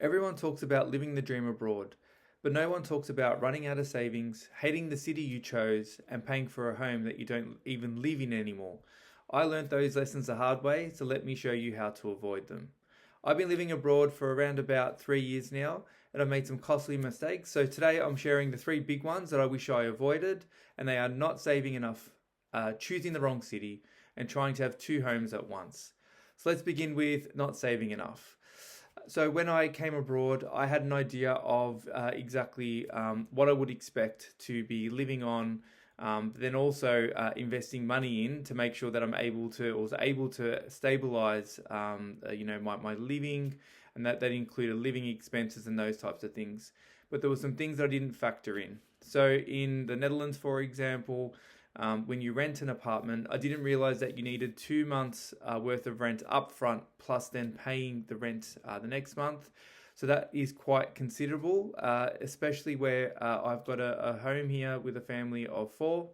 Everyone talks about living the dream abroad, but no one talks about running out of savings, hating the city you chose, and paying for a home that you don't even live in anymore. I learnt those lessons the hard way, so let me show you how to avoid them. I've been living abroad for around about 3 years now, and I've made some costly mistakes. So today I'm sharing the three big ones that I wish I avoided, and they are not saving enough, choosing the wrong city, and trying to have two homes at once. So let's begin with not saving enough. So when I came abroad, I had an idea of exactly what I would expect to be living on, but then also investing money in to make sure that I'm able to, or was able to stabilize, my living, and that included living expenses and those types of things. But there were some things that I didn't factor in. So in the Netherlands, for example, when you rent an apartment, I didn't realize that you needed 2 months worth of rent upfront, plus then paying the rent the next month. So that is quite considerable, especially where I've got a home here with a family of four.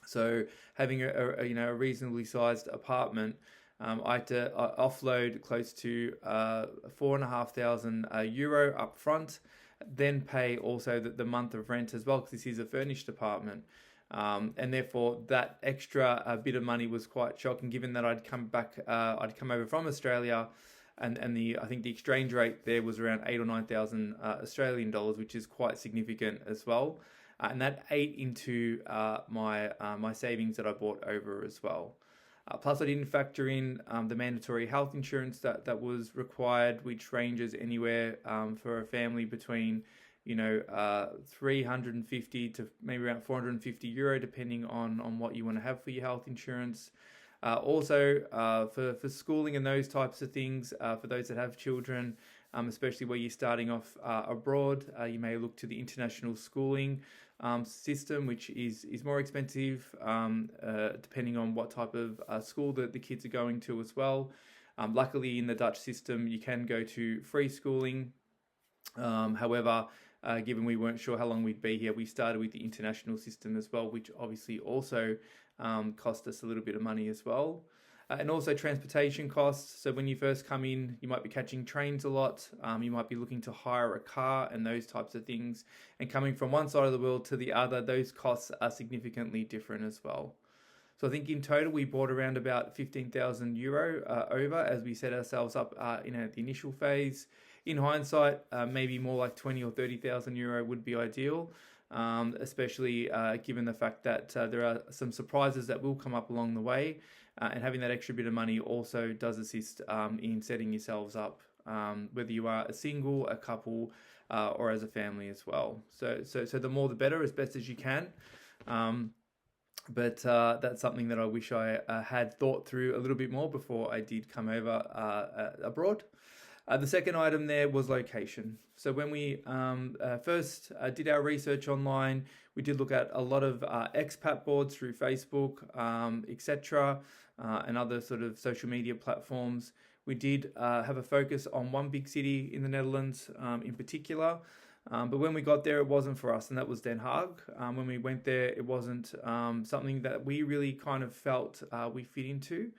So having a reasonably sized apartment, I had to offload close to €4,500 up front, then pay also the month of rent as well, because this is a furnished apartment. And therefore, that extra bit of money was quite shocking, given that I'd come over from Australia, and I think the exchange rate there was around 8 or 9 thousand Australian dollars, which is quite significant as well. And that ate into my savings that I brought over as well. Plus, I didn't factor in the mandatory health insurance that was required, which ranges anywhere for a family between 350 to maybe around €450, depending on what you want to have for your health insurance. Also, for schooling and those types of things, for those that have children, especially where you're starting off abroad, you may look to the international schooling system, which is more expensive, depending on what type of school that the kids are going to as well. Luckily, in the Dutch system, you can go to free schooling. However, given we weren't sure how long we'd be here, we started with the international system as well, which obviously also cost us a little bit of money as well. And also transportation costs. So when you first come in, you might be catching trains a lot. You might be looking to hire a car and those types of things. And coming from one side of the world to the other, those costs are significantly different as well. So I think in total, we bought around about €15,000 over as we set ourselves up in the initial phase. In hindsight, maybe more like 20 or 30,000 euro would be ideal, especially given the fact that there are some surprises that will come up along the way, and having that extra bit of money also does assist in setting yourselves up, whether you are a single, a couple, or as a family as well. So the more the better, as best as you can. But that's something that I wish I had thought through a little bit more before I did come over abroad. The second item there was location. So when we first did our research online, we did look at a lot of expat boards through Facebook, etc., and other sort of social media platforms. We did have a focus on one big city in the Netherlands in particular. But when we got there, it wasn't for us, and that was Den Haag. When we went there, it wasn't something that we really kind of felt we fit into.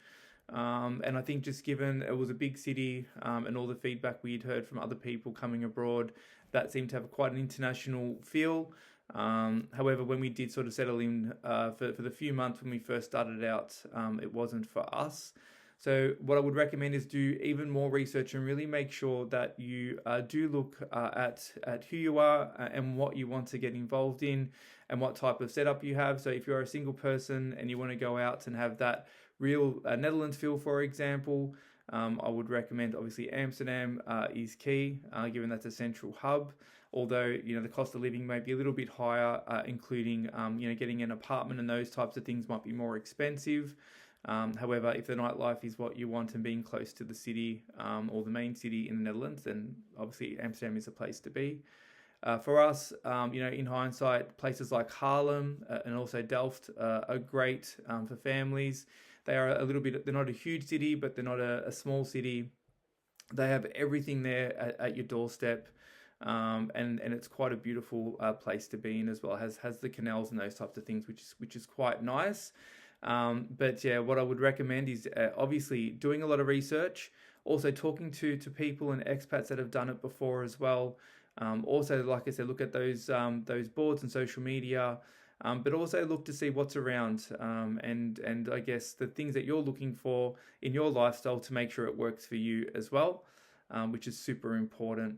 And I think just given it was a big city and all the feedback we'd heard from other people coming abroad, that seemed to have quite an international feel. However, when we did sort of settle in for the few months when we first started out, it wasn't for us. So what I would recommend is do even more research and really make sure that you do look at who you are and what you want to get involved in and what type of setup you have. So if you're a single person and you want to go out and have that real Netherlands feel, for example, I would recommend obviously Amsterdam is key, given that's a central hub. Although the cost of living may be a little bit higher, including getting an apartment and those types of things might be more expensive. However, if the nightlife is what you want and being close to the city or the main city in the Netherlands, then obviously Amsterdam is a place to be. For us, in hindsight, places like Haarlem and also Delft are great for families. They are they're not a huge city, but they're not a small city. They have everything there at your doorstep. And it's quite a beautiful place to be in as well. It has the canals and those types of things, which is quite nice. But yeah, what I would recommend is obviously doing a lot of research Also talking to people and expats that have done it before as well. Also, like I said, look at those boards and social media, but also look to see what's around, and I guess the things that you're looking for in your lifestyle to make sure it works for you as well, which is super important.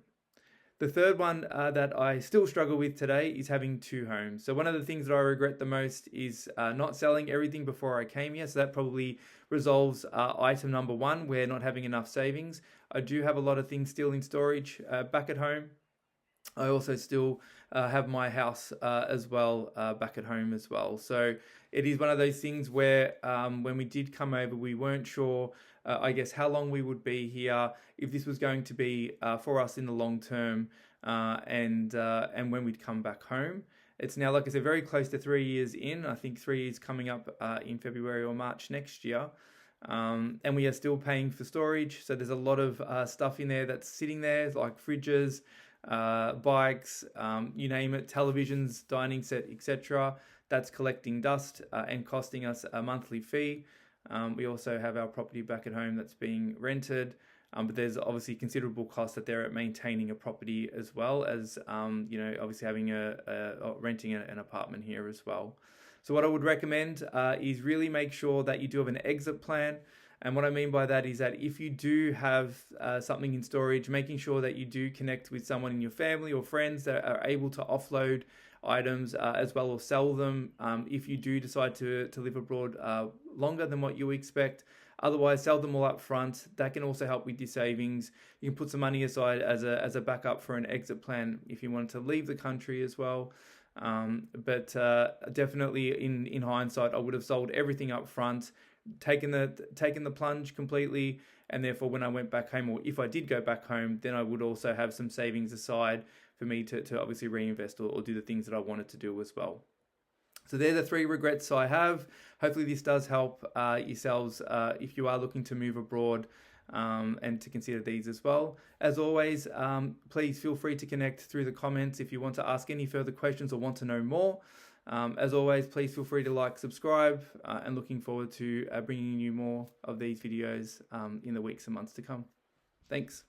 The third one that I still struggle with today is having two homes. So one of the things that I regret the most is not selling everything before I came here. So that probably resolves item number one, where not having enough savings. I do have a lot of things still in storage back at home. I also still have my house as well back at home as well. So it is one of those things where when we did come over, we weren't sure, I guess, how long we would be here, if this was going to be for us in the long term, and when we'd come back home. It's now, like I said, very close to 3 years in. I think 3 years coming up in February or March next year. And we are still paying for storage. So there's a lot of stuff in there that's sitting there, like fridges, bikes, you name it, televisions, dining set, etc. That's collecting dust and costing us a monthly fee. We also have our property back at home that's being rented, but there's obviously considerable cost that they're at maintaining a property, as well as obviously having renting an apartment here as well. So what I would recommend is really make sure that you do have an exit plan. And what I mean by that is that if you do have something in storage, making sure that you do connect with someone in your family or friends that are able to offload items as well, or sell them if you do decide to live abroad longer than what you expect. Otherwise, sell them all up front. That can also help with your savings. You can put some money aside as a backup for an exit plan if you wanted to leave the country as well. But definitely in hindsight, I would have sold everything up front, taken the plunge completely, and therefore when I went back home, or if I did go back home, then I would also have some savings aside for me to obviously reinvest or do the things that I wanted to do as well. So they're the 3 regrets I have. Hopefully this does help yourselves if you are looking to move abroad, and to consider these as well. As always, please feel free to connect through the comments if you want to ask any further questions or want to know more. As always, please feel free to like, subscribe, and looking forward to bringing you more of these videos in the weeks and months to come. Thanks.